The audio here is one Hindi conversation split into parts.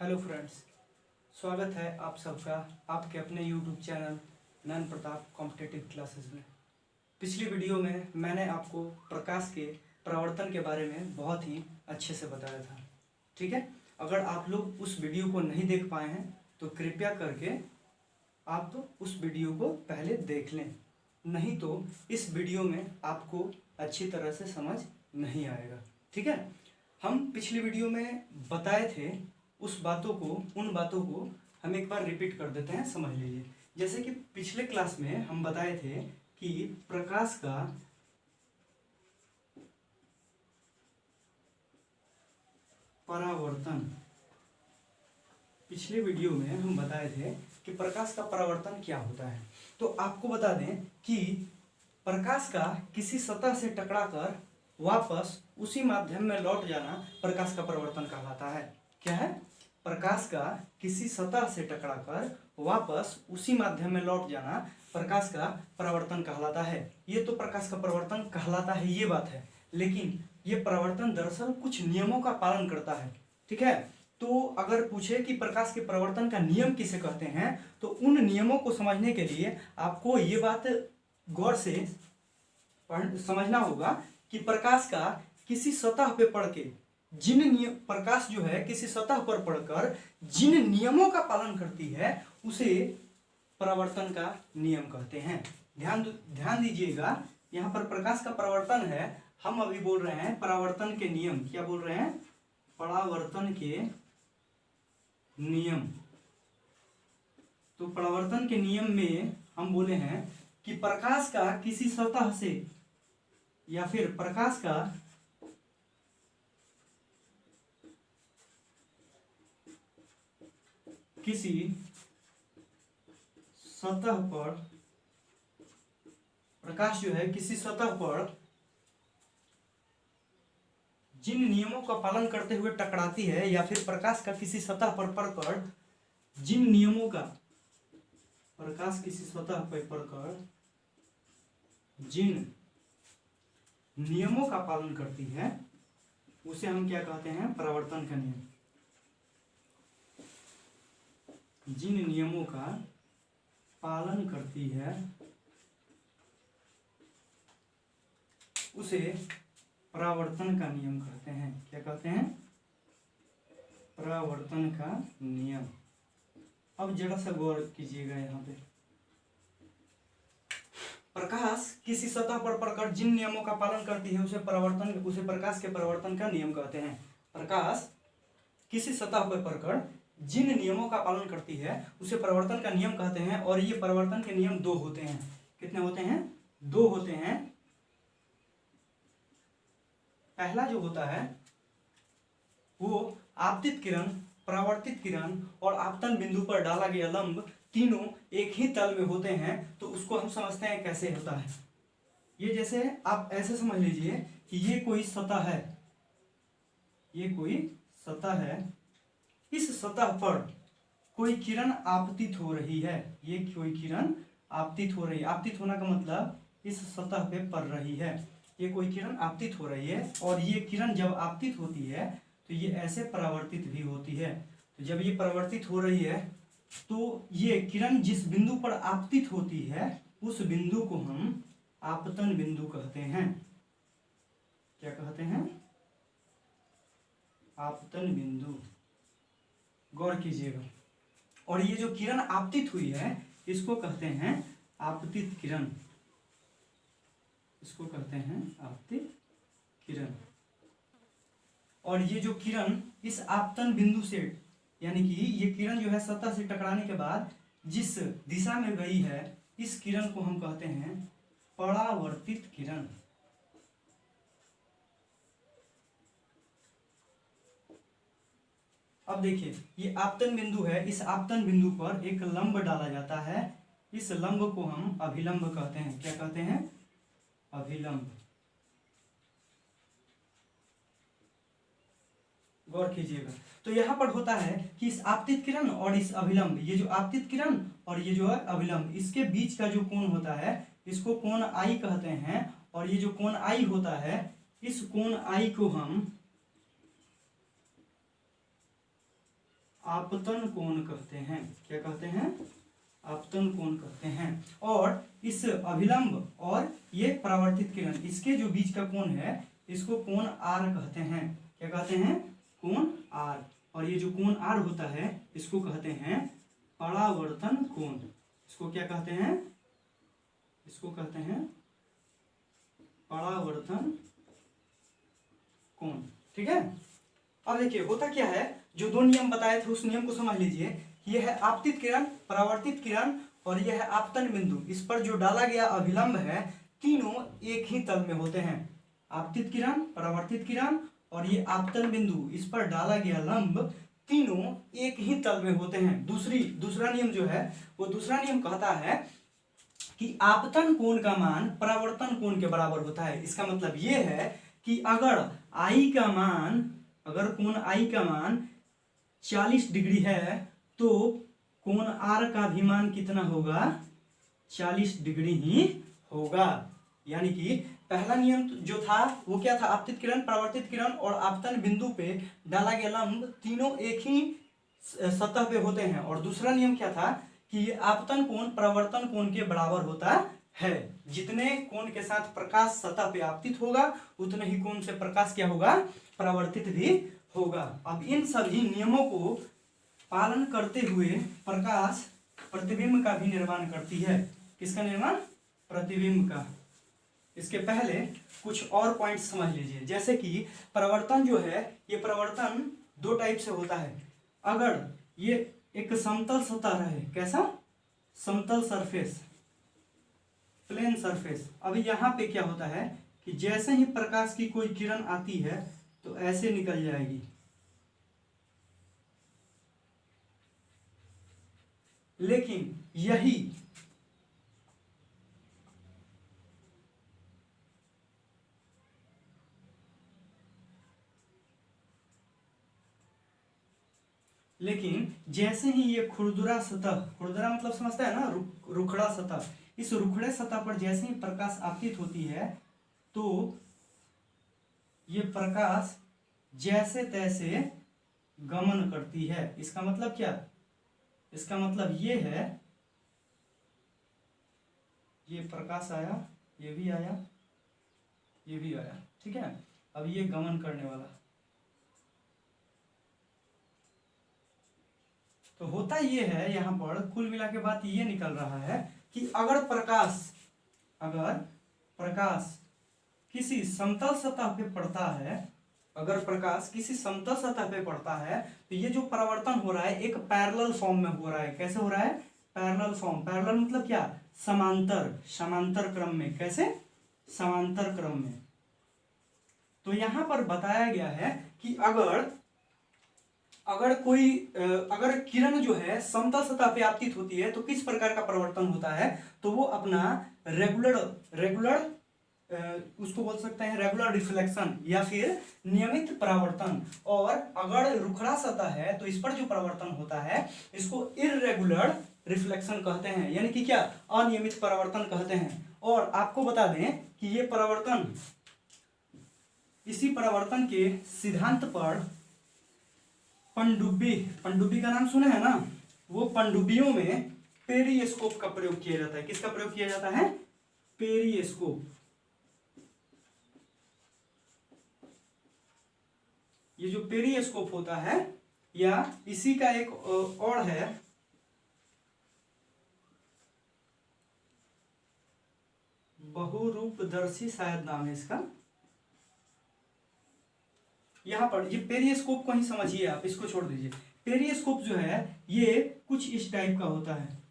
हेलो फ्रेंड्स, स्वागत है आप सबका आपके अपने यूट्यूब चैनल नयन प्रताप कॉम्पिटिटिव क्लासेस में। पिछली वीडियो में मैंने आपको प्रकाश के परावर्तन के बारे में बहुत ही अच्छे से बताया था। ठीक है, अगर आप लोग उस वीडियो को नहीं देख पाए हैं तो कृपया करके आप तो उस वीडियो को पहले देख लें, नहीं तो इस वीडियो में आपको अच्छी तरह से समझ नहीं आएगा। ठीक है, हम पिछली वीडियो में बताए थे उन बातों को हम एक बार रिपीट कर देते हैं, समझ लीजिए। जैसे कि पिछले क्लास में हम बताए थे कि प्रकाश का परावर्तन, पिछले वीडियो में हम बताए थे कि प्रकाश का परावर्तन क्या होता है। तो आपको बता दें कि प्रकाश का किसी सतह से टकराकर वापस उसी माध्यम में लौट जाना प्रकाश का परावर्तन कहलाता है। क्या है? प्रकाश का किसी सतह से टकराकर वापस उसी माध्यम में लौट जाना प्रकाश का परावर्तन कहलाता है। ये तो प्रकाश का परावर्तन कहलाता है, ये बात है, लेकिन ये परावर्तन दरअसल कुछ नियमों का पालन करता है। ठीक है, तो अगर पूछे कि प्रकाश के परावर्तन का नियम किसे कहते हैं, तो उन नियमों को समझने के लिए आपको ये बात गौर से समझना होगा कि प्रकाश का किसी सतह पे पड़ के प्रकाश जो है किसी सतह पर पड़कर जिन नियमों का पालन करती है उसे परावर्तन का नियम कहते हैं। ध्यान दीजिएगा, यहाँ पर प्रकाश का परावर्तन है, हम अभी बोल रहे हैं परावर्तन के नियम। क्या बोल रहे हैं? परावर्तन के नियम। तो परावर्तन के नियम में हम बोले हैं कि प्रकाश का किसी सतह से या फिर प्रकाश का किसी सतह पर, प्रकाश जो है किसी सतह पर जिन नियमों का पालन करते हुए टकराती है, या फिर प्रकाश का किसी सतह पर पड़कर जिन नियमों का, प्रकाश किसी सतह पर पड़कर जिन नियमों का पालन करती है उसे हम क्या कहते हैं? परावर्तन का नियम। जिन नियमों का पालन करती है उसे परावर्तन का नियम कहते हैं। क्या कहते हैं? परावर्तन का नियम। अब जरा सा गौर कीजिएगा, यहाँ पे प्रकाश किसी सतह पर पड़कर जिन नियमों का पालन करती है उसे प्रकाश के परावर्तन का नियम कहते हैं। प्रकाश किसी सतह पर पड़कर जिन नियमों का पालन करती है उसे परावर्तन का नियम कहते हैं। और ये परावर्तन के नियम दो होते हैं। कितने होते हैं? दो होते हैं। पहला जो होता है वो आपतित किरण, परावर्तित किरण और आपतन बिंदु पर डाला गया लंब तीनों एक ही तल में होते हैं, तो उसको हम समझते हैं कैसे होता है। ये जैसे आप ऐसे समझ लीजिए कि ये कोई सतह है, ये कोई सतह है, इस सतह पर कोई किरण आपतित हो रही है। ये कोई किरण आपतित हो रही है। आपतित होना का मतलब इस सतह पे पड़ रही है। ये कोई किरण आपतित हो रही है, और ये किरण जब आपतित होती है तो ये ऐसे परावर्तित भी होती है। तो जब ये परावर्तित हो रही है तो ये किरण जिस बिंदु पर आपतित होती है उस बिंदु को हम आपतन बिंदु कहते हैं। क्या कहते हैं? आपतन बिंदु। गौर कीजिएगा। और ये जो किरण आपतित हुई है इसको कहते हैं आपतित किरण। इसको कहते हैं आपतित किरण। और ये जो किरण इस आपतन बिंदु से, यानी कि ये किरण जो है सतह से टकराने के बाद जिस दिशा में गई है, इस किरण को हम कहते हैं परावर्तित किरण। अब देखिए, ये आपतन बिंदु है, इस आपतन बिंदु पर एक लंब डाला जाता है। इस लंब को हम अभिलंब कहते हैं। क्या कहते हैं? अभिलंब। गौर कीजिएगा। तो यहाँ पर होता है कि इस आपतित किरण और इस अभिलंब, ये जो आपतित किरण और ये जो है अभिलंब, इसके बीच का जो कोण होता है इसको कोण आई कहते हैं। और ये जो कोण आई होता है, इस कोण आई को हम आपतन कोण कहते हैं। क्या कहते हैं? आपतन कोण कहते हैं। और इस अभिलंब और ये परावर्तित किरण, इसके जो बीच का कोण है इसको कोण आर कहते हैं। क्या कहते हैं? कोण आर। और ये जो कोण आर होता है इसको कहते हैं परावर्तन कोण। इसको क्या कहते हैं? इसको कहते हैं परावर्तन कोण। ठीक है। अब देखिए होता क्या है, जो दो नियम बताए थे उस नियम को समझ लीजिए। यह है आपतित किरण, परावर्तित किरण और यह है आपतन बिंदु। इस पर जो डाला गया अभिलंब है तीनों एक ही तल में होते हैं। आपतित किरण, परावर्तित किरण और ये आपतन बिंदु, इस पर डाला गया लंब तीनों एक ही तल में होते हैं। दूसरा नियम जो है वो दूसरा नियम कहता है कि आपतन कोण का मान परावर्तन कोण के बराबर होता है। इसका मतलब ये है कि अगर आई का मान, अगर कोण आई का मान 40 डिग्री है तो कोण आर का भी मान कितना होगा? 40 डिग्री ही होगा। यानी कि पहला नियम जो था वो क्या था? आपतित किरण, परावर्तित किरण और आपतन बिंदु पे डाला गया लंब तीनों एक ही सतह पे होते हैं। और दूसरा नियम क्या था कि आपतन कोण परावर्तन कोण के बराबर होता है। जितने कोण के साथ प्रकाश सतह पे आपतित होगा उतने ही कोण से प्रकाश क्या होगा? परावर्तित भी होगा। अब इन सभी नियमों को पालन करते हुए प्रकाश प्रतिबिंब का भी निर्माण करती है। किसका निर्माण? प्रतिबिंब का। इसके पहले कुछ और पॉइंट्स समझ लीजिए। जैसे कि परावर्तन जो है, ये परावर्तन दो टाइप से होता है। अगर ये एक समतल सतह रहे, कैसा? समतल सरफेस, प्लेन सरफेस। अब यहाँ पे क्या होता है कि जैसे ही प्रकाश की कोई किरण आती है तो ऐसे निकल जाएगी, लेकिन यही जैसे ही ये खुरदुरा सतह, खुरदुरा मतलब समझता है ना, रुखड़ा सतह, इस रुखड़े सतह पर जैसे ही प्रकाश आपतित होती है तो ये प्रकाश जैसे तैसे गमन करती है। इसका मतलब क्या? इसका मतलब ये है, ये प्रकाश आया, ये भी आया, ये भी आया। ठीक है। अब ये गमन करने वाला, तो होता ये है यहाँ पर कुल मिला के बात ये निकल रहा है कि अगर प्रकाश किसी समतल सतह पे पड़ता है, अगर प्रकाश किसी समतल सतह पे पड़ता है तो ये जो परावर्तन हो रहा है एक पैरेलल फॉर्म में हो रहा है। कैसे हो रहा है? Parallel form. पैरेलल मतलब क्या? समांतर, समांतर क्रम में। कैसे? समांतर क्रम में। तो यहां पर बताया गया है कि अगर किरण जो है समतल सतह पे आपतित होती है तो किस प्रकार का परावर्तन होता है? तो वो अपना रेगुलर उसको बोल सकते हैं रेगुलर रिफ्लेक्शन या फिर नियमित परावर्तन। और अगर रुखड़ा सतह है तो इस पर जो परावर्तन होता है इसको इररेगुलर रिफ्लेक्शन कहते हैं, यानी कि क्या? अनियमित परावर्तन कहते हैं। और आपको बता दें कि ये परावर्तन, इसी परावर्तन के सिद्धांत पर पनडुब्बी का नाम सुने हैं ना? वो पनडुब्बियों में पेरिस्कोप का प्रयोग किया जाता है। किसका प्रयोग किया जाता है? पेरिस्कोप। ये जो पेरिस्कोप होता है या इसी का एक और है, बहुरूपदर्शी शायद नाम है इसका। यहां पर ये पेरिस्कोप को ही समझिए आप, इसको छोड़ दीजिए। पेरिस्कोप जो है ये कुछ इस टाइप का होता है।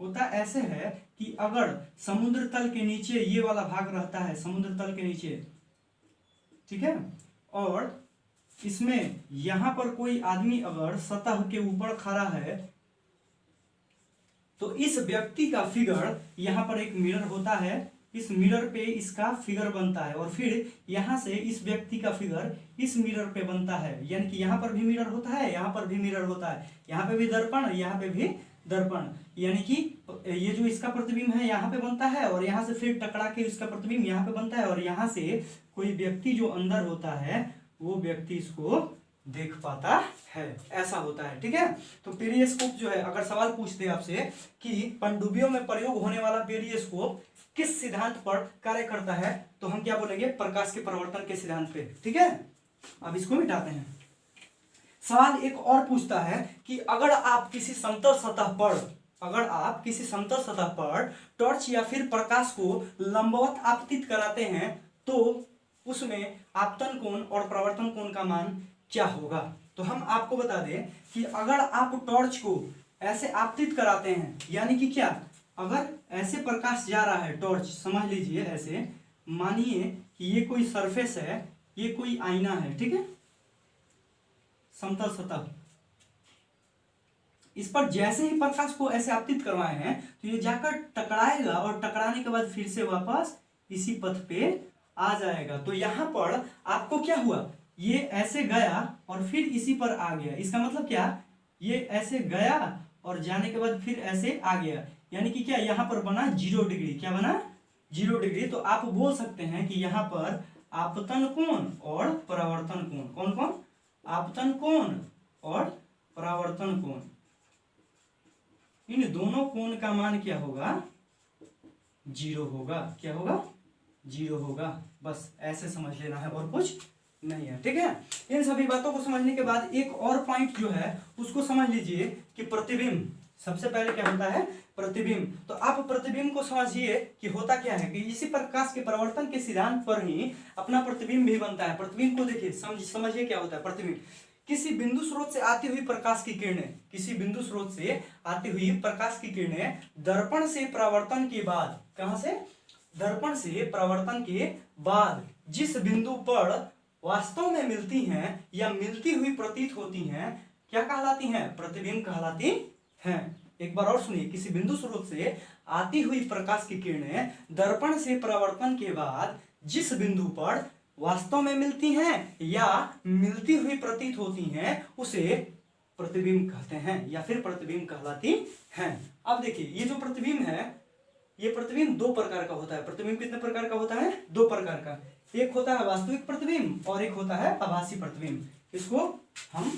होता ऐसे है कि अगर समुद्र तल के नीचे ये वाला भाग रहता है, समुद्र तल के नीचे, ठीक है, और इसमें यहां पर कोई आदमी अगर सतह के ऊपर खड़ा है तो इस व्यक्ति का फिगर, यहां पर एक मिरर होता है, इस मिरर पे इसका फिगर बनता है और फिर यहाँ से इस व्यक्ति का फिगर इस मिरर पे बनता है, यानी कि यहाँ पर भी मिरर होता है, यहाँ पर भी मिरर होता है, यहाँ पे भी दर्पण, यहाँ पे भी दर्पण, यानी कि ये जो इसका प्रतिबिंब है यहाँ पे बनता है और यहाँ से फिर टकरा के इसका प्रतिबिंब यहाँ पे बनता है और यहाँ से कोई व्यक्ति जो अंदर होता है वो व्यक्ति इसको देख पाता है, ऐसा होता है। ठीक है, तो पेरिस्कोप जो है, अगर सवाल पूछते हैं आपसे कि पनडुब्बियों में प्रयोग होने वाला पेरिस्कोप किस सिद्धांत पर कार्य करता है, तो हम क्या बोलेंगे, प्रकाश के परावर्तन के सिद्धांत पे। ठीक है, अब इसको मिटाते हैं। सवाल एक और पूछता है कि अगर आप किसी समतल सतह पर टॉर्च या फिर प्रकाश को लंबवत आपतित कराते हैं तो उसमें आपतन कोण और परावर्तन कोण का मान क्या होगा। तो हम आपको बता दें कि अगर आप टॉर्च को ऐसे आपतित कराते हैं, यानी कि क्या, अगर ऐसे प्रकाश जा रहा है, टॉर्च समझ लीजिए ऐसे, मानिए कि ये कोई सरफेस है, ये कोई आईना है, ठीक है, समतल सतह, इस पर जैसे ही प्रकाश को ऐसे आपतित करवाए हैं तो ये जाकर टकराएगा और टकराने के बाद फिर से वापस इसी पथ पे आ जाएगा। तो यहां पर आपको क्या हुआ, ये ऐसे गया और फिर इसी पर आ गया। इसका मतलब क्या, ये ऐसे गया और जाने के बाद फिर ऐसे आ गया, यानी कि क्या, यहां पर बना 0 डिग्री। क्या बना, 0 डिग्री। तो आप बोल सकते हैं कि यहां पर आपतन कोण और परावर्तन कोण, कौन कौन, आपतन कोण और परावर्तन कोण, इन दोनों कोण का मान क्या होगा, 0 होगा। क्या होगा, 0 होगा। बस ऐसे समझ लेना है और कुछ नहीं है। ठीक है, इन सभी बातों को समझने के बाद एक और पॉइंट जो है उसको समझ लीजिए कि प्रतिबिंब, सबसे पहले क्या होता है, प्रतिबिंब। तो आप प्रतिबिंब को समझिए कि होता क्या है कि इसी प्रकाश के परावर्तन के सिद्धांत पर ही अपना प्रतिबिंब भी बनता है। प्रतिबिंब को देखिए, समझिए क्या होता है प्रतिबिंब। किसी बिंदु स्रोत से आती हुई प्रकाश की किरणें, किसी बिंदु स्रोत से आती हुई प्रकाश की किरणें दर्पण से परावर्तन के बाद, कहां से, दर्पण से परावर्तन के बाद जिस बिंदु पर वास्तव में मिलती हैं या मिलती हुई प्रतीत होती हैं, क्या कहलाती हैं, प्रतिबिंब कहलाती हैं। एक बार और सुनिए, किसी बिंदु स्रोत से आती हुई प्रकाश की किरणें दर्पण से परावर्तन के बाद जिस बिंदु पर वास्तव में मिलती हैं या मिलती हुई प्रतीत होती हैं उसे प्रतिबिंब कहते हैं या फिर प्रतिबिंब कहलाती हैं। अब देखिए, ये जो प्रतिबिंब है, ये प्रतिबिंब 2 प्रकार का होता है। प्रतिबिंब कितने प्रकार का होता है, 2 प्रकार का। एक होता है वास्तविक प्रतिबिंब और एक होता है आभासी प्रतिबिंब। इसको हम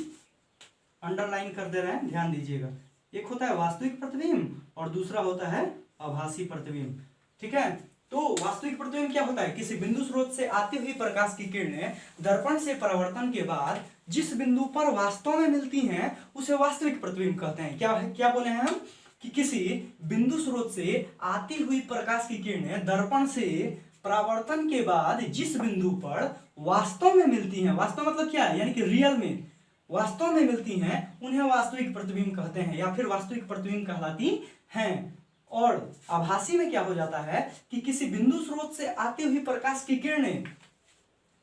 अंडरलाइन कर दे रहे हैं, ध्यान दीजिएगा। एक होता है वास्तविक प्रतिबिंब और दूसरा होता है आभासी प्रतिबिंब। ठीक है, तो वास्तविक प्रतिबिंब क्या होता है, किसी बिंदु स्रोत से आती हुई प्रकाश की किरणें दर्पण से परावर्तन के बाद जिस बिंदु पर वास्तव में मिलती हैं उसे वास्तविक प्रतिबिंब कहते हैं। क्या है, क्या बोले हैं हम, कि किसी बिंदु स्रोत से आती हुई प्रकाश की किरणें दर्पण से परावर्तन के बाद जिस बिंदु पर वास्तव में मिलती हैं, वास्तव मतलब क्या है, यानी कि रियल में वास्तव में मिलती हैं, उन्हें वास्तविक प्रतिबिंब कहते हैं या फिर वास्तविक प्रतिबिंब कहलाती हैं। और आभासी में क्या हो जाता है कि किसी बिंदु स्रोत से आती हुई प्रकाश की किरणें,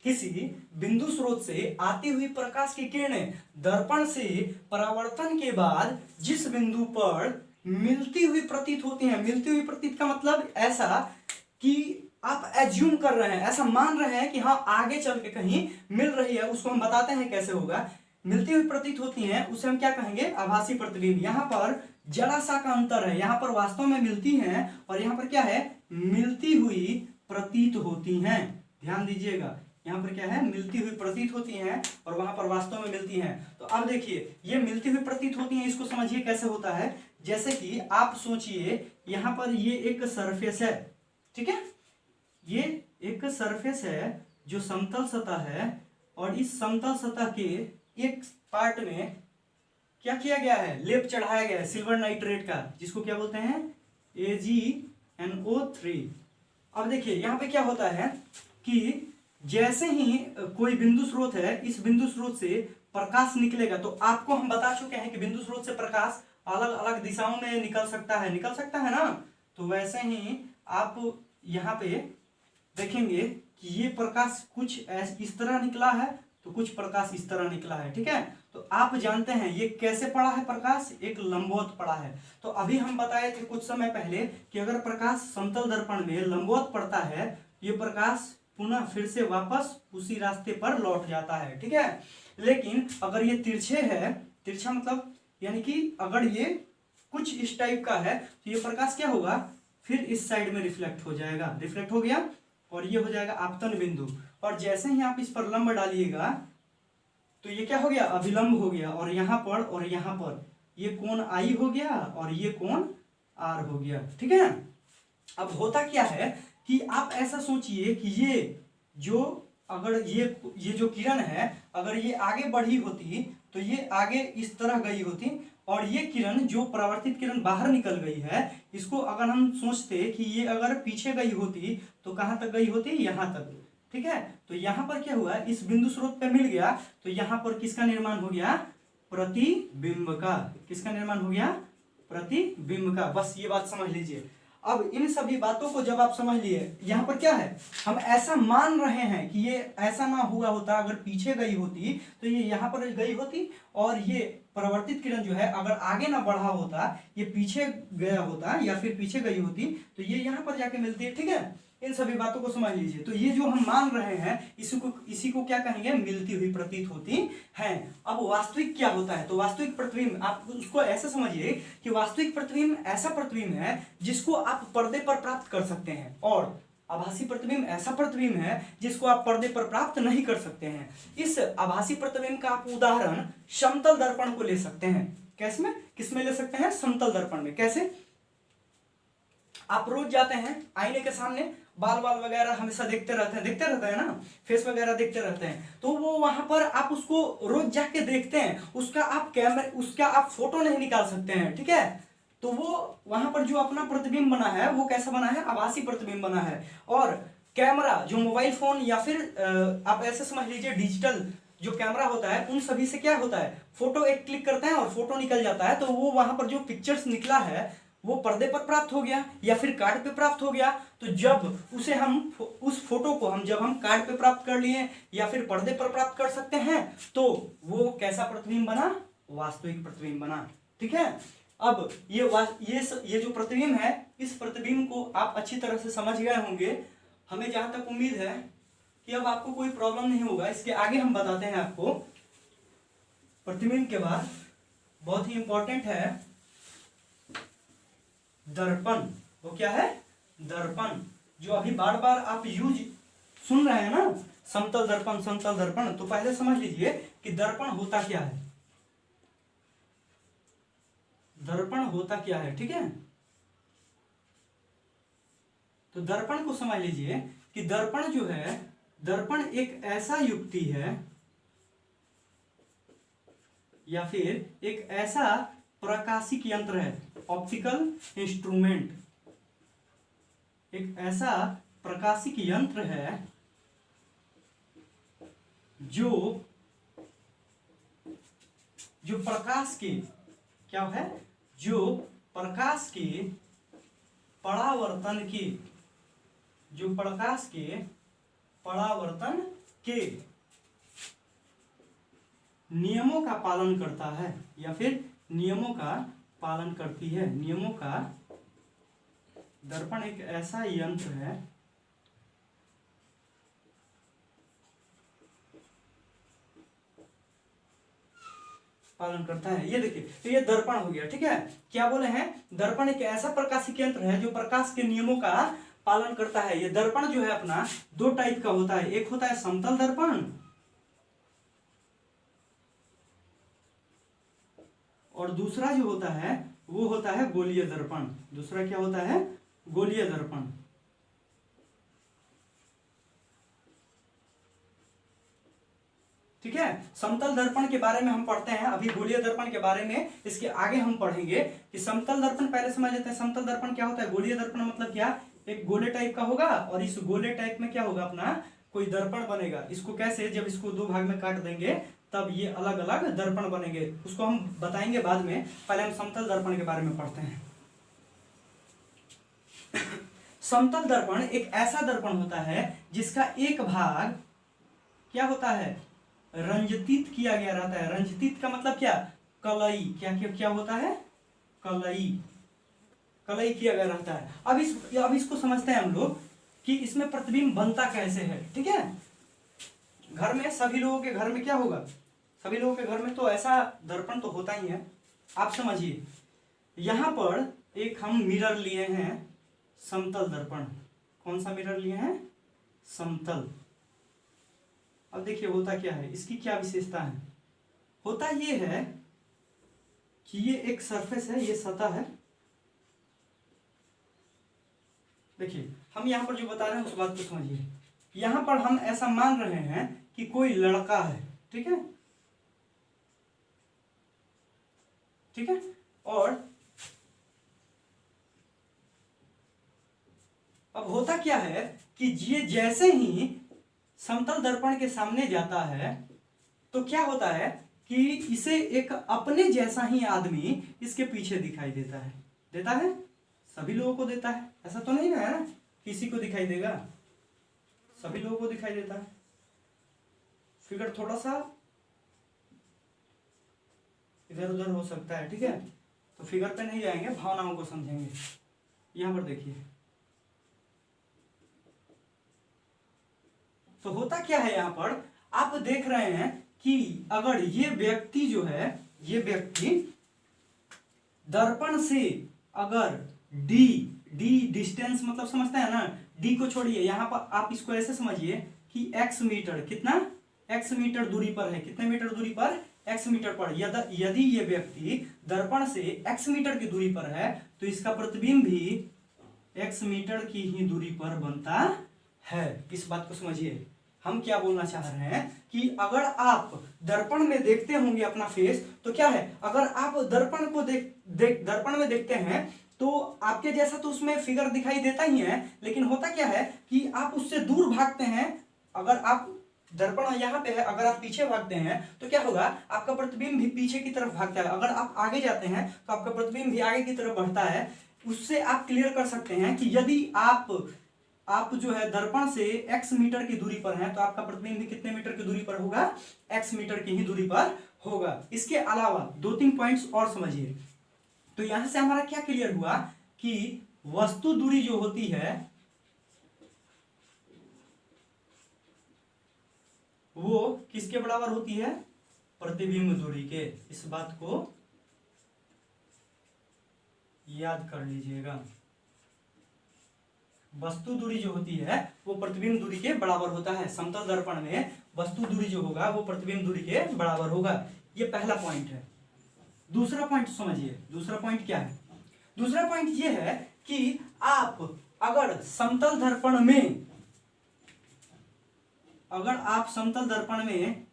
किसी बिंदु स्रोत से आती हुई प्रकाश की किरणें दर्पण से परावर्तन के बाद जिस बिंदु पर मिलती हुई प्रतीत होती हैं, मिलती हुई प्रतीत का मतलब ऐसा कि आप एज्यूम कर रहे हैं, ऐसा मान रहे हैं कि हाँ आगे चल के कहीं मिल रही है, उसको हम बताते हैं कैसे होगा। मिलती हुई प्रतीत होती हैं उसे हम क्या कहेंगे, आभासी प्रतिबिंब। यहाँ पर जरा सा का अंतर है, यहाँ पर वास्तव में मिलती हैं और यहाँ पर क्या है, मिलती हुई प्रतीत होती हैं। ध्यान दीजिएगा, यहाँ पर क्या है, मिलती हुई प्रतीत होती हैं और वहां पर वास्तव में मिलती हैं। तो अब देखिए, ये मिलती हुई प्रतीत होती हैं, इसको समझिए कैसे होता है। जैसे कि आप सोचिए, यहाँ पर ये एक सरफेस है, ठीक है, ये एक सरफेस है जो समतल सतह है और इस समतल सतह के एक पार्ट में क्या किया गया है, लेप चढ़ाया गया है सिल्वर नाइट्रेट का, जिसको क्या बोलते हैं, AgNO3। अब देखिए यहाँ पे क्या होता है कि जैसे ही कोई बिंदु स्रोत है, इस बिंदु स्रोत से प्रकाश निकलेगा, तो आपको हम बता चुके हैं कि बिंदु स्रोत से प्रकाश अलग अलग दिशाओं में निकल सकता है ना। तो वैसे ही आप यहाँ पे देखेंगे कि ये प्रकाश कुछ इस तरह निकला है, तो कुछ प्रकाश इस तरह निकला है। ठीक है, तो आप जानते हैं ये कैसे पड़ा है प्रकाश, एक लंबवत पड़ा है। तो अभी हम बताए थे कुछ समय पहले कि अगर प्रकाश समतल दर्पण में लंबवत पड़ता है, ये प्रकाश पुनः फिर से वापस उसी रास्ते पर लौट जाता है, ठीक है। लेकिन अगर ये तिरछे है, तिरछा मतलब यानी कि अगर ये कुछ इस टाइप का है, तो ये प्रकाश क्या होगा, फिर इस साइड में रिफ्लेक्ट हो जाएगा, रिफ्लेक्ट हो गया और ये हो जाएगा आपतन बिंदु। और जैसे ही आप इस पर लंब डालिएगा तो ये क्या हो गया, अभिलंब हो गया, और यहाँ पर और यहाँ पर ये कोण आई हो गया और ये कोण आर हो गया, ठीक है। अब होता क्या है कि आप ऐसा सोचिए कि ये जो अगर ये जो किरण है, अगर ये आगे बढ़ी होती तो ये आगे इस तरह गई होती, और ये किरण जो परावर्तित किरण बाहर निकल गई है, इसको अगर हम सोचते कि ये अगर पीछे गई होती तो कहाँ तक गई होती, यहाँ तक, ठीक है। तो यहाँ पर क्या हुआ, इस बिंदु स्रोत पे मिल गया, तो यहाँ पर किसका निर्माण हो गया, प्रतिबिंब का। किसका निर्माण हो गया, प्रतिबिंब का। बस ये बात समझ लीजिए। अब इन सभी बातों को जब आप समझ लिए, यहाँ पर क्या है, हम ऐसा मान रहे हैं कि ये ऐसा ना हुआ होता, अगर पीछे गई होती तो ये यहाँ पर गई होती, और ये परावर्तित किरण जो है अगर आगे ना बढ़ा होता, ये पीछे गया होता या फिर पीछे गई होती, तो ये यहाँ पर जाके मिलती है, ठीक है। इन सभी बातों को समझ लीजिए। तो ये जो हम मान रहे हैं इसी को क्या कहेंगे, मिलती हुई प्रतीत होती हैं। अब वास्तविक क्या होता है, तो वास्तविक प्रतिबिंब आप उसको ऐसे समझिए कि वास्तविक प्रतिबिंब ऐसा प्रतिबिंब है जिसको आप पर्दे पर प्राप्त कर सकते हैं, और आभासी प्रतिबिंब ऐसा प्रतिबिंब है जिसको आप पर्दे पर प्राप्त नहीं कर सकते हैं। इस आभासी प्रतिबिंब का आप उदाहरण समतल दर्पण को ले सकते हैं। कैसे में, किसमें ले सकते हैं, समतल दर्पण में। कैसे, आप रोज जाते हैं आईने के सामने, बाल वगैरह हमेशा देखते रहते हैं ना, फेस वगैरह देखते रहते हैं, तो वो वहां पर आप उसको रोज जाके देखते हैं, उसका आप फोटो नहीं निकाल सकते हैं, ठीक है। तो वो वहां पर जो अपना प्रतिबिंब बना है वो कैसा बना है, आभासी प्रतिबिंब बना है। और कैमरा जो मोबाइल फोन या फिर आप ऐसे समझ लीजिए डिजिटल जो कैमरा होता है, उन सभी से क्या होता है, फोटो एक क्लिक करते हैं और फोटो निकल जाता है, तो वो वहां पर जो पिक्चर्स निकला है वो पर्दे पर प्राप्त हो गया या फिर कार्ड पे प्राप्त हो गया। तो जब उस फोटो को जब हम कार्ड पे प्राप्त कर लिए या फिर पर्दे पर प्राप्त कर सकते हैं, तो वो कैसा प्रतिबिंब बना, वास्तविक प्रतिबिंब बना, ठीक है। अब ये जो प्रतिबिंब है, इस प्रतिबिंब को आप अच्छी तरह से समझ गए होंगे। हमें जहां तक उम्मीद है कि अब आपको कोई प्रॉब्लम नहीं होगा। इसके आगे हम बताते हैं आपको प्रतिबिंब के बाद बहुत ही इंपॉर्टेंट है दर्पण। वो क्या है, दर्पण, जो अभी बार बार आप सुन रहे हैं ना, समतल दर्पण समतल दर्पण। तो पहले समझ लीजिए कि दर्पण होता क्या है, दर्पण होता क्या है, ठीक है। तो दर्पण को समझ लीजिए कि दर्पण जो है, दर्पण एक ऐसा युक्ति है या फिर एक ऐसा प्रकाशिक यंत्र है, ऑप्टिकल इंस्ट्रूमेंट, एक ऐसा प्रकाशिक यंत्र है जो प्रकाश के क्या है, जो प्रकाश के परावर्तन के, जो प्रकाश के परावर्तन के नियमों का पालन करता है या फिर नियमों का पालन करती है, नियमों का। दर्पण एक ऐसा यंत्र है पालन करता है। ये देखिए, तो ये दर्पण हो गया, ठीक है। क्या बोले हैं, दर्पण एक ऐसा प्रकाशिक यंत्र है जो प्रकाश के नियमों का पालन करता है। ये दर्पण जो है अपना दो टाइप का होता है, एक होता है समतल दर्पण और दूसरा जो होता है वो होता है गोलीय दर्पण। दूसरा क्या होता है, गोलीय दर्पण। ठीक है, समतल दर्पण के बारे में हम पढ़ते हैं, अभी गोलीय दर्पण के बारे में इसके आगे हम पढ़ेंगे कि समतल दर्पण पहले समझ लेते हैं। समतल दर्पण क्या होता है, गोलीय दर्पण मतलब क्या, एक गोले टाइप का होगा और इस गोले टाइप में क्या होगा, अपना कोई दर्पण बनेगा। इसको कैसे, जब इसको दो भाग में काट देंगे तब ये अलग अलग दर्पण बनेंगे, उसको हम बताएंगे बाद में। पहले हम समतल दर्पण के बारे में पढ़ते हैं। समतल दर्पण एक ऐसा दर्पण होता है जिसका एक भाग क्या होता है, रंजित किया गया रहता है। रंजित का मतलब क्या? कलई। क्या क्या क्या होता है? कलई। कलई किया गया रहता है। अब इसको समझते हैं हम लोग कि इसमें प्रतिबिंब बनता कैसे है। ठीक है, घर में सभी लोगों के घर में क्या होगा? सभी लोगों के घर में तो ऐसा दर्पण तो होता ही है। आप समझिए, यहां पर एक हम मिरर लिए हैं, समतल दर्पण। कौन सा मिरर लिए हैं? समतल। अब देखिए होता क्या है, इसकी क्या विशेषता है। होता ये है कि ये एक सरफेस है, ये सतह है। देखिए हम यहां पर जो बता रहे हैं उस बात को समझिए। यहां पर हम ऐसा मान रहे हैं कि कोई लड़का है। ठीक है, ठीक है। और अब होता क्या है कि ये जैसे ही समतल दर्पण के सामने जाता है तो क्या होता है कि इसे एक अपने जैसा ही आदमी इसके पीछे दिखाई देता है। देता है, सभी लोगों को देता है। ऐसा तो नहीं है ना किसी को दिखाई देगा, सभी लोगों को दिखाई देता है। फिगर थोड़ा सा इधर उधर हो सकता है। ठीक है, तो फिगर पे नहीं जाएंगे, भावनाओं को समझेंगे। यहां पर देखिए, तो होता क्या है, यहां पर आप देख रहे हैं कि अगर ये व्यक्ति जो है, ये व्यक्ति दर्पण से अगर डी डी डिस्टेंस मतलब समझते हैं ना, डी को छोड़िए, यहां पर आप इसको ऐसे समझिए कि x मीटर, कितना x मीटर दूरी पर है। कितने मीटर दूरी पर? x मीटर पर। यदि ये व्यक्ति दर्पण से x मीटर की दूरी पर है तो इसका प्रतिबिंब भी x मीटर की ही दूरी पर बनता है। इस बात को समझिए। हम क्या बोलना चाह रहे हैं कि अगर आप दर्पण में देखते होंगे अपना फेस, तो क्या है, अगर आप दर्पण को दर्पण में देखते हैं तो आपके जैसा तो उसमें फिगर दिखाई देता ही है, लेकिन होता क्या है कि आप उससे दूर भागते हैं। अगर आप दर्पण यहाँ पे है, अगर आप पीछे भागते हैं तो क्या होगा, आपका प्रतिबिंब भी पीछे की तरफ भागता है। अगर आप आगे जाते हैं तो आपका प्रतिबिंब भी आगे की तरफ बढ़ता है। उससे आप क्लियर कर सकते हैं कि यदि आप जो है दर्पण से x मीटर की दूरी पर हैं तो आपका प्रतिबिंब भी कितने मीटर की दूरी पर होगा? x मीटर की ही दूरी पर होगा। इसके अलावा 2-3 पॉइंट्स और समझिए। तो यहां से हमारा क्या क्लियर हुआ कि वस्तु दूरी जो होती है वो किसके बराबर होती है? प्रतिबिंब दूरी के। इस बात को याद कर लीजिएगा। वस्तु दूरी जो होती है वो प्रतिबिंब दूरी के बराबर होता है। समतल दर्पण में वस्तु दूरी जो होगा वो प्रतिबिंब दूरी के बराबर होगा। ये पहला पॉइंट है। दूसरा पॉइंट समझिए। दूसरा पॉइंट क्या है? दूसरा पॉइंट ये है कि आप अगर समतल दर्पण में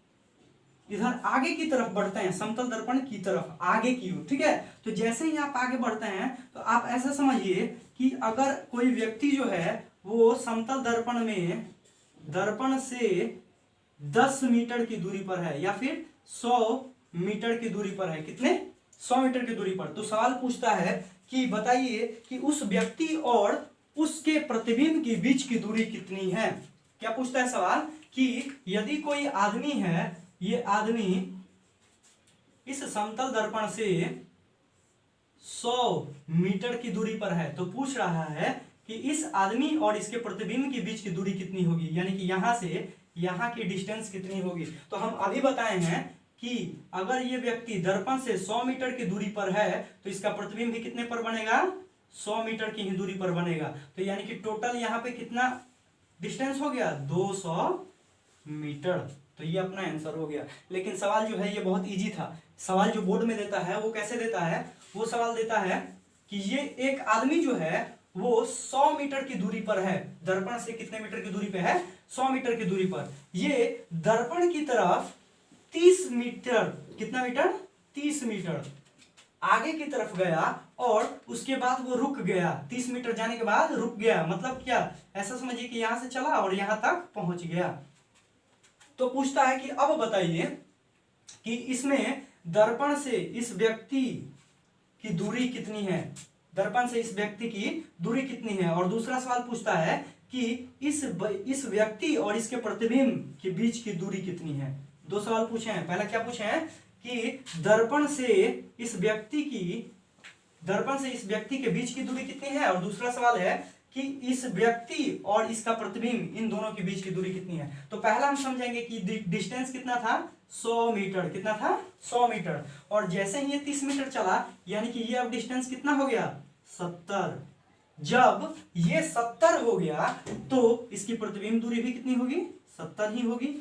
इधर आगे की तरफ बढ़ते हैं, समतल दर्पण की तरफ आगे की ओर, ठीक है, तो जैसे ही आप आगे बढ़ते हैं तो आप ऐसा समझिए कि अगर कोई व्यक्ति जो है वो समतल दर्पण में दर्पण से 10 मीटर की दूरी पर है या फिर 100 मीटर की दूरी पर है। कितने? 100 मीटर की दूरी पर। तो सवाल पूछता है कि बताइए कि उस व्यक्ति और उसके प्रतिबिंब के बीच की दूरी कितनी है। क्या पूछता है सवाल कि यदि कोई आदमी है, ये आदमी इस समतल दर्पण से 100 मीटर की दूरी पर है, तो पूछ रहा है कि इस आदमी और इसके प्रतिबिंब के बीच की दूरी कितनी होगी, यानी कि यहां से यहां की डिस्टेंस कितनी होगी। तो हम अभी बताए हैं कि अगर ये व्यक्ति दर्पण से 100 मीटर की दूरी पर है तो इसका प्रतिबिंब भी कितने पर बनेगा? 100 मीटर की ही दूरी पर बनेगा। तो यानी कि टोटल यहाँ पे कितना डिस्टेंस हो गया? 200 मीटर। तो ये अपना आंसर हो गया। लेकिन सवाल जो है ये बहुत इजी था। सवाल जो बोर्ड में देता है वो कैसे देता है? वो सवाल देता है कि ये एक आदमी जो है वो 100 मीटर की दूरी पर है। दर्पण से कितने मीटर की दूरी पे है? 100 मीटर की दूरी पर। ये दर्पण की तरफ 30 मीटर, कितना मीटर? 30 मीटर आगे की तरफ गया और उसके बाद वो रुक गया। 30 मीटर जाने के बाद रुक गया। मतलब क्या? ऐसा समझिए कि यहां से चला और यहां तक पहुंच गया। तो पूछता है कि अब बताइए कि इसमें दर्पण से इस व्यक्ति की दूरी कितनी है? दर्पण से इस व्यक्ति की दूरी कितनी है? और दूसरा सवाल पूछता है कि इस व्यक्ति और इसके प्रतिबिंब के बीच की दूरी कितनी है? दो सवाल पूछे हैं। पहला क्या पूछे हैं कि दर्पण से इस व्यक्ति के बीच की दूरी कितनी है, और दूसरा सवाल है कि इस व्यक्ति और इसका प्रतिबिंब इन दोनों के बीच की दूरी कितनी है। तो पहला हम समझेंगे कि डिस्टेंस कितना था, 100 मीटर। कितना था, 100 मीटर। और जैसे ही ये 30 मीटर चला, यानी कि ये अब डिस्टेंस कितना हो गया, 70। जब ये 70 हो गया तो इसकी प्रतिबिंब दूरी भी कितनी होगी, 70 ही होगी।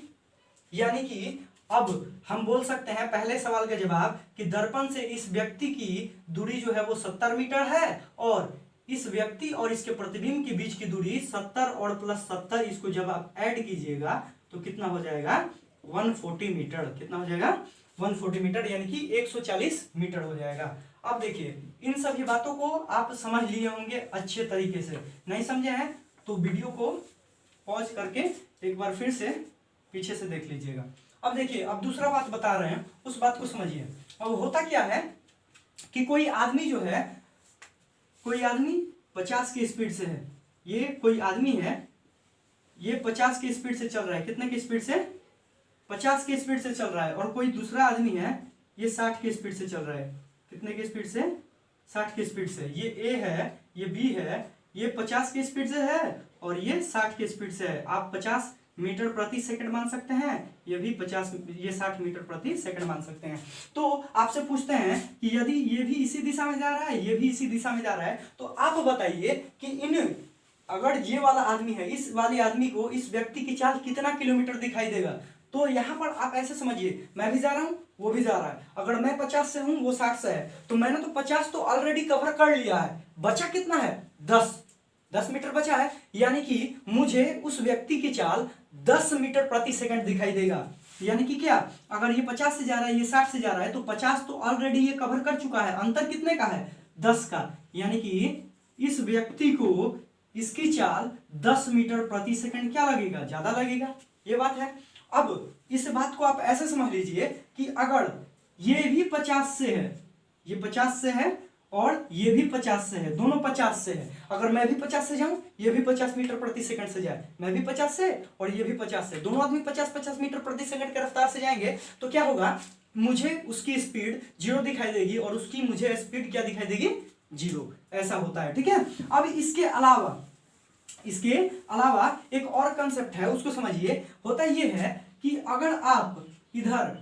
यानी कि अब हम बोल सकते हैं पहले सवाल का जवाब कि दर्पण से इस व्यक्ति की दूरी जो है वो 70 मीटर है, और इस व्यक्ति और इसके प्रतिबिंब के बीच की दूरी 70 और प्लस 70, इसको जब आप ऐड कीजिएगा तो कितना हो जाएगा, 140 मीटर। कितना हो जाएगा, 140 मीटर, यानी कि 140 मीटर हो जाएगा। अब देखिए इन सभी बातों को आप समझ लिए होंगे अच्छे तरीके से। नहीं समझे हैं तो वीडियो को पॉज करके एक बार फिर से पीछे से देख लीजिएगा। अब देखिए, अब दूसरा बात बता रहे हैं, उस बात को समझिए। अब होता क्या है कि कोई आदमी 50 की स्पीड से है, ये कोई आदमी है, ये 50 की स्पीड से चल रहा है। कितने की स्पीड से, 50 की स्पीड से चल रहा है। और कोई दूसरा आदमी है, ये 60 की स्पीड से चल रहा है। कितने की स्पीड से, 60 की स्पीड से। ये ए है, ये बी है, ये 50 की स्पीड से है और ये 60 की स्पीड से है। आप 50 मीटर प्रति सेकंड मान सकते हैं, ये भी 60 मीटर प्रति सेकंड मान सकते हैं। तो आपसे पूछते हैं कि यदि ये भी इसी दिशा में जा रहा है, ये भी इसी दिशा में जा रहा है, तो आप बताइए कि अगर ये वाला आदमी है, इस वाले आदमी को इस व्यक्ति की चाल कितना किलोमीटर दिखाई देगा। तो यहाँ पर आप ऐसे समझिए, मैं भी जा रहा हूँ, वो भी जा रहा है। अगर मैं 50 से हूँ, वो 60 से है, तो मैंने तो 50 तो ऑलरेडी कवर कर लिया है, बचा कितना है, 10 मीटर बचा है। यानी कि मुझे उस व्यक्ति की चाल 10 मीटर प्रति सेकंड दिखाई देगा। यानी कि क्या, अगर ये 50 से जा रहा है, ये 60 से जा रहा है, तो 50 तो ऑलरेडी ये कवर कर चुका है। अंतर कितने का है, 10 का। यानी कि इस व्यक्ति को इसकी चाल 10 मीटर प्रति सेकंड क्या लगेगा, ज्यादा लगेगा। ये बात है। अब इस बात को आप ऐसे समझ लीजिए कि अगर ये भी 50 से है, ये 50 से है और ये भी 50 से है, दोनों 50 से है। अगर मैं भी 50 से जाऊं, ये भी 50 मीटर प्रति सेकंड से जाए, मैं भी 50 से और ये भी 50 से, दोनों आदमी 50-50 मीटर प्रति सेकंड के रफ्तार से जाएंगे, तो क्या होगा, मुझे उसकी स्पीड 0 दिखाई देगी और उसकी मुझे स्पीड क्या दिखाई देगी, 0। ऐसा होता है, ठीक है। अब इसके अलावा एक और कंसेप्ट है, उसको समझिए। होता ये है कि अगर आप इधर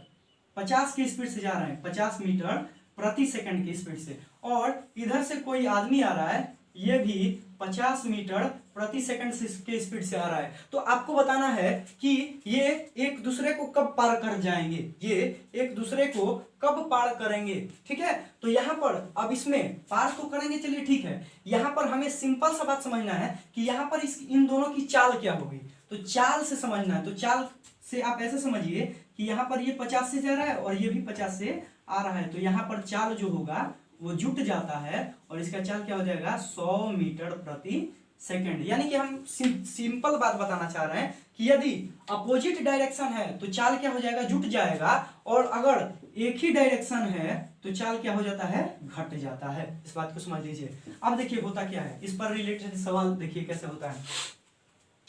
50 की स्पीड से जा रहे हैं, 50 मीटर प्रति सेकंड की स्पीड से, और इधर से कोई आदमी आ रहा है, ये भी 50 मीटर प्रति सेकंड के स्पीड से आ रहा है, तो आपको बताना है कि ये एक दूसरे को कब पार कर जाएंगे, ये एक दूसरे को कब पार करेंगे, ठीक है। तो यहाँ पर अब इसमें पार तो करेंगे, चलिए ठीक है। यहाँ पर हमें सिंपल सा बात समझना है कि यहाँ पर इन दोनों की चाल क्या होगी, तो चाल से समझना है। तो चाल से आप ऐसे समझिए कि यहाँ पर ये 50 से जा रहा है और ये भी 50 से आ रहा है, तो यहाँ पर चाल जो होगा वो जुट जाता है और इसका चाल क्या हो जाएगा, 100 मीटर प्रति सेकंड। यानी कि हम सिंपल बात बताना चाह रहे हैं कि यदि अपोजिट डायरेक्शन है तो चाल क्या हो जाएगा, जुट जाएगा, और अगर एक ही डायरेक्शन है तो चाल क्या हो जाता है, घट जाता है। इस बात को समझ लीजिए। अब देखिए होता क्या है, इस पर रिलेटेड सवाल देखिए कैसे होता है।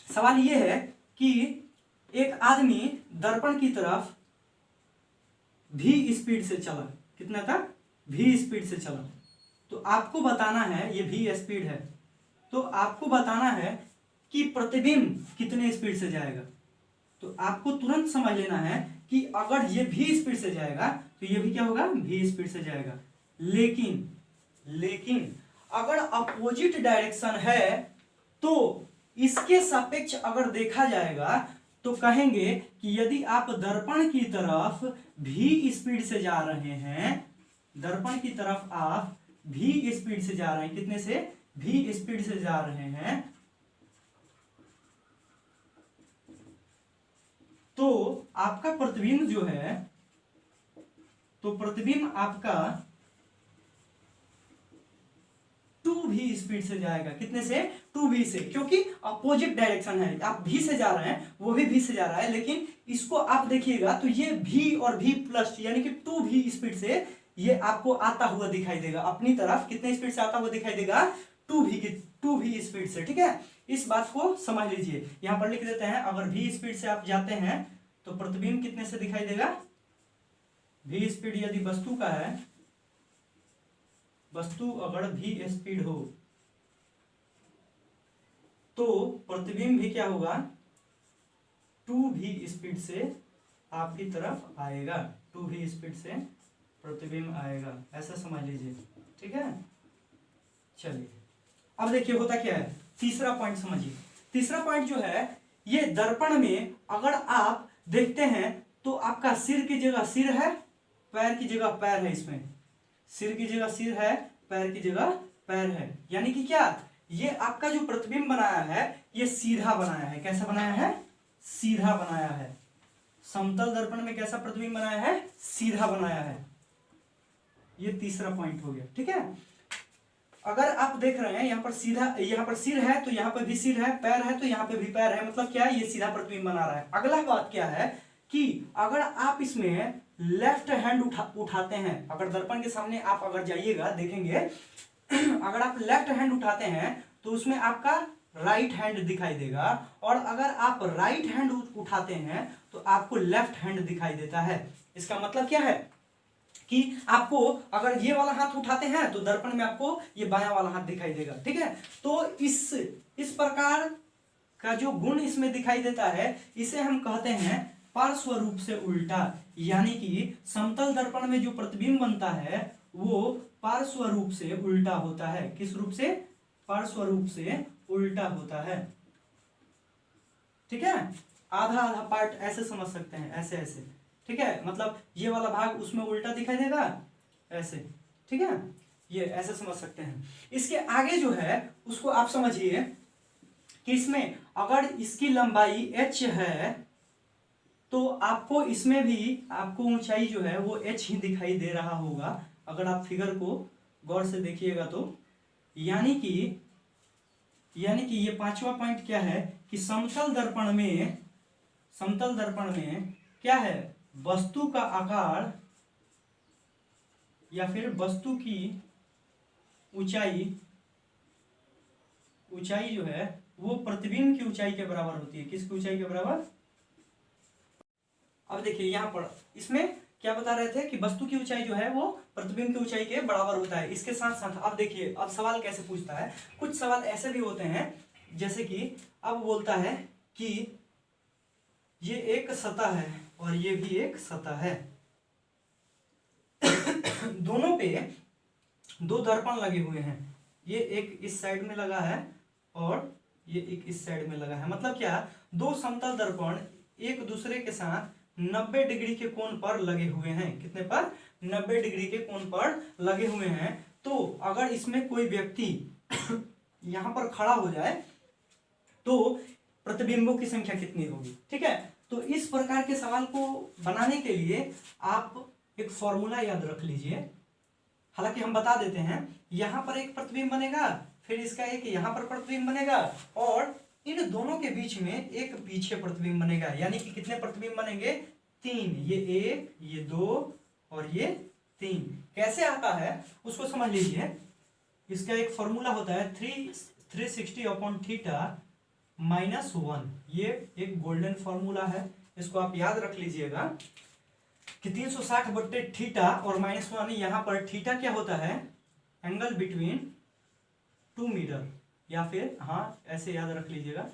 सवाल ये है कि एक आदमी दर्पण की तरफ भी स्पीड से चला, कितना था, भी स्पीड से चला, तो आपको बताना है, ये भी स्पीड है, तो आपको बताना है कि प्रतिबिंब कितने स्पीड से जाएगा। तो आपको तुरंत समझ लेना है कि अगर ये भी स्पीड से जाएगा तो ये भी क्या होगा, भी स्पीड से जाएगा। लेकिन अगर अपोजिट डायरेक्शन है तो इसके सापेक्ष अगर देखा जाएगा तो कहेंगे कि यदि आप दर्पण की तरफ भी स्पीड से जा रहे हैं, दर्पण की तरफ आप भी स्पीड से जा रहे हैं, कितने से, भी स्पीड से जा रहे हैं, तो आपका प्रतिबिंब जो है, तो प्रतिबिंब आपका 2v स्पीड से जाएगा, कितने से, 2v से, क्योंकि अपोजिट डायरेक्शन है, आप v से जा रहे हैं, वो भी v से जा रहा है, लेकिन इसको आप देखिएगा तो ये v और v प्लस यानी कि 2v स्पीड से ये आपको आता हुआ दिखाई देगा, अपनी तरफ कितने स्पीड से आता हुआ दिखाई देगा, 2v स्पीड से, ठीक है। इस बात को समझ लीजिए। यहां पर लिख देते हैं, अगर v स्पीड से आप जाते हैं तो प्रतिबिंब कितने से दिखाई देगा, v स्पीड यदि वस्तु का है, वस्तु अगर v स्पीड हो तो प्रतिबिंब भी क्या होगा, 2v स्पीड से आपकी तरफ आएगा, 2v स्पीड से प्रतिबिंब आएगा, ऐसा समझ लीजिए। ठीक है, चलिए अब देखिए होता क्या है, तीसरा पॉइंट समझिए। तीसरा पॉइंट जो है, ये दर्पण में अगर आप देखते हैं तो आपका सिर की जगह सिर है, पैर की जगह पैर है, इसमें सिर की जगह सिर है, पैर की जगह पैर है, यानी कि क्या, ये आपका जो प्रतिबिंब बनाया है ये सीधा बनाया है। कैसा बनाया है, सीधा बनाया है। समतल दर्पण में कैसा प्रतिबिंब बनाया है, सीधा बनाया है। ये तीसरा पॉइंट हो गया। ठीक है, अगर आप देख रहे हैं यहाँ पर सीधा, यहाँ पर सिर है तो यहाँ पर भी सिर है, पैर है तो यहाँ पे भी पैर है, मतलब क्या है, ये सीधा प्रतिबिंब बना रहा है। अगला बात क्या है कि अगर आप इसमें लेफ्ट हैंड उठाते हैं, अगर दर्पण के सामने आप अगर जाइएगा देखेंगे, अगर आप लेफ्ट हैंड उठाते हैं तो उसमें आपका राइट हैंड दिखाई देगा, और अगर आप राइट हैंड उठाते हैं तो आपको लेफ्ट हैंड दिखाई देता है। इसका मतलब क्या है कि आपको अगर ये वाला हाथ उठाते हैं तो दर्पण में आपको ये बायां वाला हाथ दिखाई देगा। ठीक है, तो इस प्रकार का जो गुण इसमें दिखाई देता है, इसे हम कहते हैं पार्श्व रूप से उल्टा, यानी कि समतल दर्पण में जो प्रतिबिंब बनता है वो पार्श्व रूप से उल्टा होता है। किस रूप से, पार्श्व रूप से उल्टा होता है। ठीक है, आधा आधा पार्ट ऐसे समझ सकते हैं, ऐसे ऐसे। ठीक है, मतलब ये वाला भाग उसमें उल्टा दिखाई देगा ऐसे। ठीक है, ये ऐसे समझ सकते हैं। इसके आगे जो है उसको आप समझिए कि इसमें अगर इसकी लंबाई h है तो आपको इसमें भी आपको ऊंचाई जो है वो h ही दिखाई दे रहा होगा, अगर आप फिगर को गौर से देखिएगा तो। यानी कि ये पांचवा पॉइंट क्या है कि समतल दर्पण में क्या है, वस्तु का आकार या फिर वस्तु की ऊंचाई जो है वो प्रतिबिंब की ऊंचाई के बराबर होती है। किसकी ऊंचाई के बराबर, अब देखिए यहाँ पर इसमें क्या बता रहे थे कि वस्तु की ऊंचाई जो है वो प्रतिबिंब की ऊंचाई के बराबर होता है। इसके साथ साथ अब देखिए, अब सवाल कैसे पूछता है, कुछ सवाल ऐसे भी होते हैं जैसे कि अब बोलता है कि ये एक सतह है और ये भी एक सतह है, दोनों पे दो दर्पण लगे हुए हैं, ये एक इस साइड में लगा है और ये एक इस साइड में लगा है। मतलब क्या, दो समतल दर्पण एक दूसरे के साथ 90 डिग्री के कोण पर लगे हुए हैं। कितने पर, 90 डिग्री के कोण पर लगे हुए हैं। तो अगर इसमें कोई व्यक्ति यहां पर खड़ा हो जाए तो प्रतिबिंबों की संख्या कितनी होगी। ठीक है, तो इस प्रकार के सवाल को बनाने के लिए आप एक फॉर्मूला याद रख लीजिए। हालांकि हम बता देते हैं, यहां पर एक प्रतिबिंब बनेगा, फिर इसका एक यहां पर प्रतिबिंब बनेगा, और इन दोनों के बीच में एक पीछे प्रतिबिंब बनेगा। यानी कि कितने प्रतिबिंब बनेंगे, 3, ये 1, ये 2 और ये 3। कैसे आता है उसको समझ लीजिए। इसका एक फॉर्मूला होता है 360/θ -1। ये एक गोल्डन फॉर्मूला है, इसको आप याद रख लीजिएगा कि 360/θ और -1, यहाँ पर थीटा क्या होता है, एंगल बिटवीन 2 मीटर, या फिर हाँ ऐसे याद रख लीजिएगा।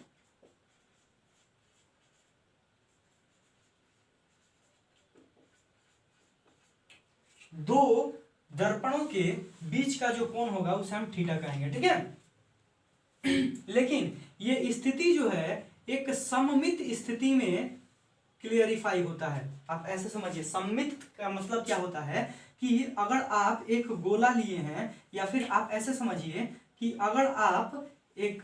दो दर्पणों के बीच का जो कोण होगा उसे हम थीटा कहेंगे। ठीक है, लेकिन ये स्थिति जो है एक सममित स्थिति में क्लियरिफाई होता है। आप ऐसे समझिए, सममित का मतलब क्या होता है कि अगर आप एक गोला लिए हैं, या फिर आप ऐसे समझिए कि अगर आप एक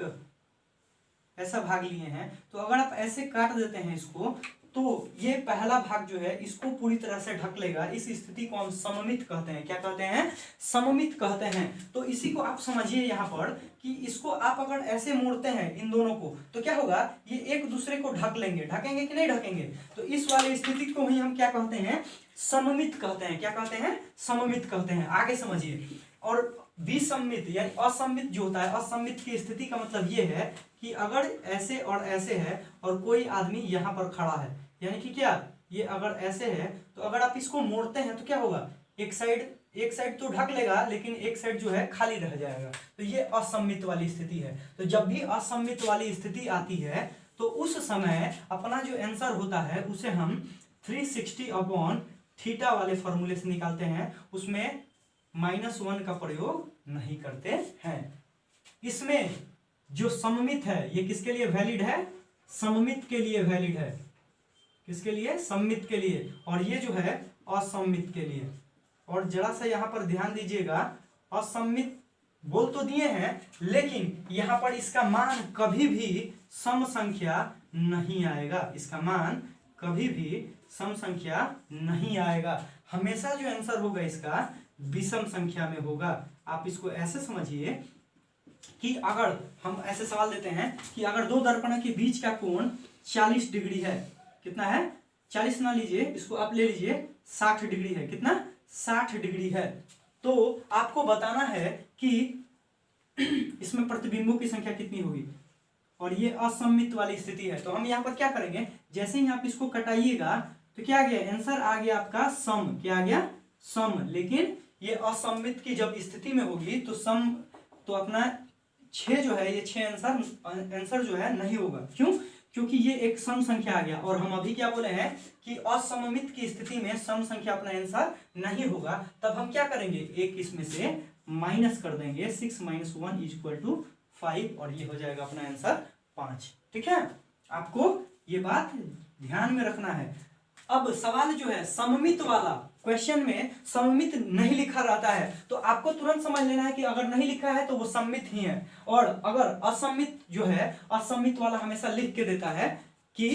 ऐसा भाग लिए हैं तो अगर आप ऐसे काट देते हैं इसको, तो ये पहला भाग जो है इसको पूरी तरह से ढक लेगा। इस स्थिति को हम सममित कहते हैं। क्या कहते हैं, सममित कहते हैं। तो इसी को आप समझिए यहाँ पर कि इसको आप अगर ऐसे मोड़ते हैं इन दोनों को, तो क्या होगा, ये एक दूसरे को ढक लेंगे। ढकेंगे कि नहीं ढकेंगे, तो इस वाली स्थिति को ही हम क्या कहते हैं, सममित कहते हैं। क्या कहते हैं, सममित कहते हैं। आगे समझिए। और विसम्मित यानी असम्मित जो होता है, असम्मित की स्थिति का मतलब ये है कि अगर ऐसे और ऐसे है और कोई आदमी यहाँ पर खड़ा है, यानी कि क्या, ये अगर ऐसे है तो अगर आप इसको मोड़ते हैं तो क्या होगा, एक साइड तो ढक लेगा लेकिन एक साइड जो है खाली रह जाएगा। तो ये असममित वाली स्थिति है। तो जब भी असममित वाली स्थिति आती है तो उस समय अपना जो आंसर होता है उसे हम 360 अपॉन थीटा वाले फॉर्मूले से निकालते हैं, उसमें -1 का प्रयोग नहीं करते हैं। इसमें जो सममित है ये किसके लिए वैलिड है, सममित के लिए वैलिड है। किसके लिए, सममित के लिए। और ये जो है असममित के लिए। और जरा सा यहाँ पर ध्यान दीजिएगा, असममित बोल तो दिए हैं लेकिन यहाँ पर इसका मान कभी भी सम संख्या नहीं आएगा। इसका मान कभी भी सम संख्या नहीं आएगा। हमेशा जो आंसर होगा इसका विषम संख्या में होगा। आप इसको ऐसे समझिए कि अगर हम ऐसे सवाल देते हैं कि अगर दो दर्पणों के बीच का कोण 40 डिग्री है, कितना है, 40 ना लीजिए, इसको आप ले लीजिए 60 डिग्री है। कितना, 60 डिग्री है। तो आपको बताना है कि इसमें प्रतिबिंबों की संख्या कितनी होगी। और ये असममित वाली स्थिति है। तो हम यहाँ पर क्या करेंगे, जैसे ही आप इसको कटाइएगा तो क्या आ गया, आंसर आ गया आपका सम। क्या आ गया, सम। लेकिन ये असममित की जब स्थिति में होगी तो सम, तो अपना 6 जो है, ये 6 आंसर जो है नहीं होगा। क्यों, क्योंकि ये एक सम संख्या आ गया। और हम अभी क्या बोले हैं कि असममित की स्थिति में सम संख्या अपना आंसर नहीं होगा। तब हम क्या करेंगे, एक इसमें से माइनस कर देंगे, 6 - 1 = 5 और ये हो जाएगा अपना आंसर 5। ठीक है, आपको ये बात ध्यान में रखना है। अब सवाल जो है सममित वाला, क्वेश्चन में सममित नहीं लिखा रहता है तो आपको तुरंत समझ लेना है कि अगर नहीं लिखा है तो वो सममित ही है। और अगर असममित जो है, असममित वाला हमेशा लिख के देता है कि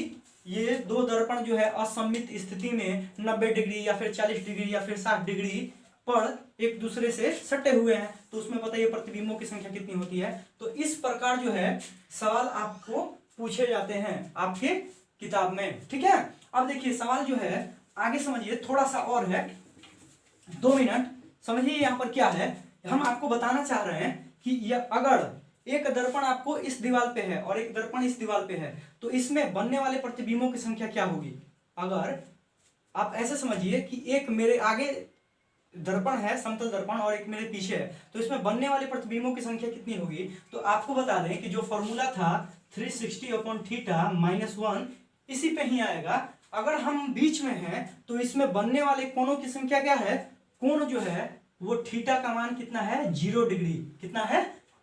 ये दो दर्पण जो है असममित स्थिति में 90 डिग्री या फिर 40 डिग्री या फिर 60 डिग्री पर एक दूसरे से सटे हुए हैं, तो उसमें बताइए प्रतिबिंबों की संख्या कितनी होती है। तो इस प्रकार जो है सवाल आपको पूछे जाते हैं आपके किताब में। ठीक है, अब देखिए सवाल जो है आगे समझिए, थोड़ा सा और है, 2 मिनट समझिए। यहाँ पर क्या है, हम आपको बताना चाह रहे हैं कि यह अगर एक दर्पण आपको इस दीवार पे है और एक दर्पण इस दीवार पे है तो इसमें बनने वाले प्रतिबिंबों की संख्या क्या होगी। अगर आप ऐसे समझिए कि एक मेरे आगे दर्पण है, समतल दर्पण, और एक मेरे पीछे है, तो इसमें बनने वाले प्रतिबिंबों की संख्या कितनी होगी। तो आपको बता दें कि जो फॉर्मूला था 360 अपॉन थीटा -1 इसी पे ही आएगा। अगर हम बीच में हैं तो इसमें बनने वाले कोणों की संख्या क्या है, कोण जो है वो थीटा का मान कितना है, 0 डिग्री। कितना है,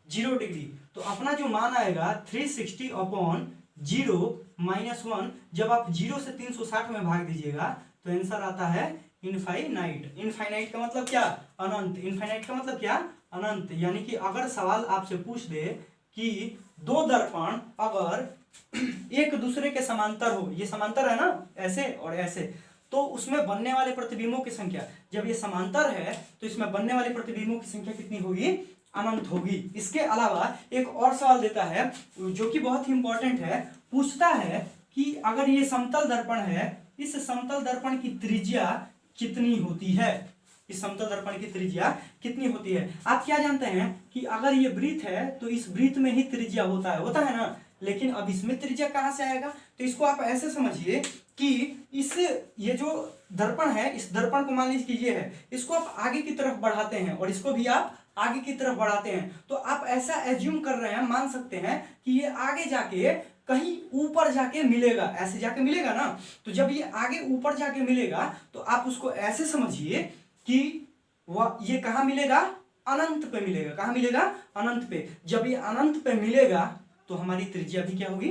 0 डिग्री। तो अपना जो मान आएगा 360 अपॉन 0 -1, जब आप 0 से 360 में भाग दीजिएगा तो आंसर आता है इनफाइनाइट। इनफाइनाइट का मतलब क्या, अनंत। इनफाइनाइट का मतलब क्या, अनंत। यानी कि अगर सवाल आपसे पूछ दे कि दो दर्पण अगर एक दूसरे के समांतर हो, ये समांतर है ना, ऐसे और ऐसे, तो उसमें बनने वाले प्रतिबिंबों की संख्या, जब ये समांतर है तो इसमें बनने वाले प्रतिबिंबों की संख्या कितनी होगी, अनंत होगी। इसके अलावा एक और सवाल देता है जो कि बहुत ही इंपॉर्टेंट है, पूछता है कि अगर ये समतल दर्पण है, इस समतल दर्पण की त्रिज्या कितनी होती है। इस समतल दर्पण की त्रिज्या कितनी होती है। आप क्या जानते हैं कि अगर ये वृत्त है तो इस वृत्त में ही त्रिज्या होता है ना, लेकिन अब इसमें त्रिज्या कहां से आएगा। तो इसको आप ऐसे समझिए कि इस ये जो दर्पण है, इस दर्पण को मान लीजिए कि ये है, इसको आप आगे की तरफ बढ़ाते हैं और इसको भी आप आगे की तरफ बढ़ाते हैं, तो आप ऐसा एज्यूम कर रहे हैं, मान सकते हैं कि ये आगे जाके कहीं ऊपर जाके मिलेगा, ऐसे जाके मिलेगा ना। तो जब ये आगे ऊपर जाके मिलेगा तो आप उसको ऐसे समझिए कि वह ये कहाँ मिलेगा, अनंत पे मिलेगा। कहाँ मिलेगा, अनंत पे। जब ये अनंत पे मिलेगा तो हमारी त्रिज्या भी क्या होगी,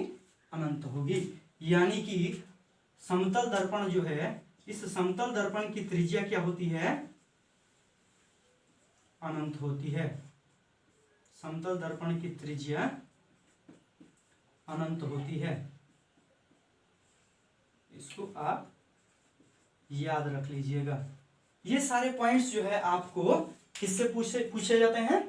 अनंत होगी। यानी कि समतल दर्पण जो है, इस समतल दर्पण की त्रिज्या क्या होती है, अनंत होती है। समतल दर्पण की त्रिज्या अनंत होती है। इसको आप याद रख लीजिएगा। ये सारे पॉइंट्स जो है आपको किससे पूछे जाते हैं,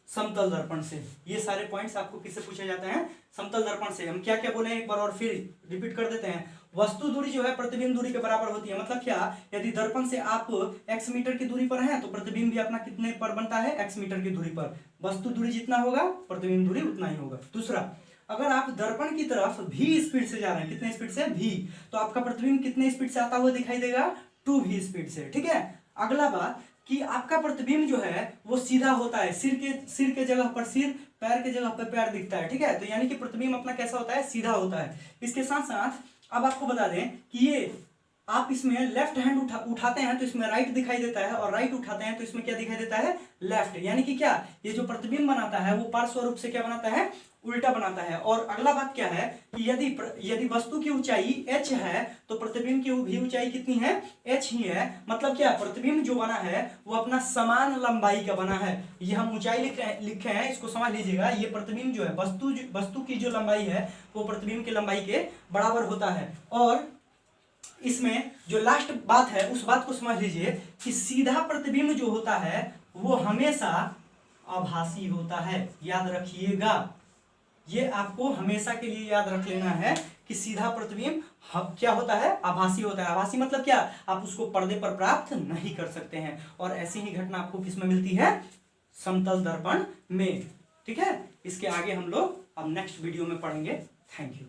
समतल दर्पण से। ये सारे पॉइंट्स आपको किससे पूछे जाते हैं, समतल दर्पण से। हम क्या क्या बोले एक बार और फिर रिपीट कर देते हैं। वस्तु दूरी जो है प्रतिबिंब दूरी के बराबर होती है। मतलब क्या, यदि दर्पण से आप x मीटर की दूरी पर हैं तो प्रतिबिंब भी अपना कितने पर बनता है, x मीटर की दूरी पर। वस्तु दूरी जितना होगा प्रतिबिंब दूरी उतना ही होगा। दूसरा, अगर आप दर्पण की तरफ v स्पीड से जा रहे हैं, कितने स्पीड से, v, तो आपका प्रतिबिंब कितने स्पीड से आता हुआ दिखाई देगा, 2v स्पीड से। ठीक है, अगला बात कि आपका प्रतिबिंब जो है वो सीधा होता है, सिर के जगह पर सिर, पैर के जगह पर पैर दिखता है। ठीक है, तो यानी कि प्रतिबिंब अपना कैसा होता है, सीधा होता है। इसके साथ साथ अब आपको बता दें कि ये आप इसमें लेफ्ट हैंड उठाते हैं तो इसमें राइट दिखाई देता है, और राइट उठाते हैं तो इसमें क्या दिखाई देता है, लेफ्ट। यानी कि क्या, ये जो प्रतिबिंब बनाता है वो पार्श्व रूप से क्या बनाता है, उल्टा बनाता है। और अगला बात क्या है कि यदि वस्तु की ऊंचाई h है तो प्रतिबिंब की भी ऊंचाई कितनी है, h ही है। मतलब क्या, प्रतिबिंब जो बना है वो अपना समान लंबाई का बना है। ये हम ऊंचाई लिखे हैं, इसको समझ लीजिएगा। ये प्रतिबिंब जो है, वस्तु की जो लंबाई है वो प्रतिबिंब की लंबाई के बराबर होता है। और इसमें जो लास्ट बात है उस बात को समझ लीजिए कि सीधा प्रतिबिंब जो होता है वो हमेशा आभासी होता है। याद रखिएगा, ये आपको हमेशा के लिए याद रख लेना है कि सीधा प्रतिबिंब क्या होता है, आभासी होता है। आभासी मतलब क्या, आप उसको पर्दे पर प्राप्त नहीं कर सकते हैं। और ऐसी ही घटना आपको किसमें मिलती है, समतल दर्पण में। ठीक है, इसके आगे हम लोग अब नेक्स्ट वीडियो में पढ़ेंगे। Thank you.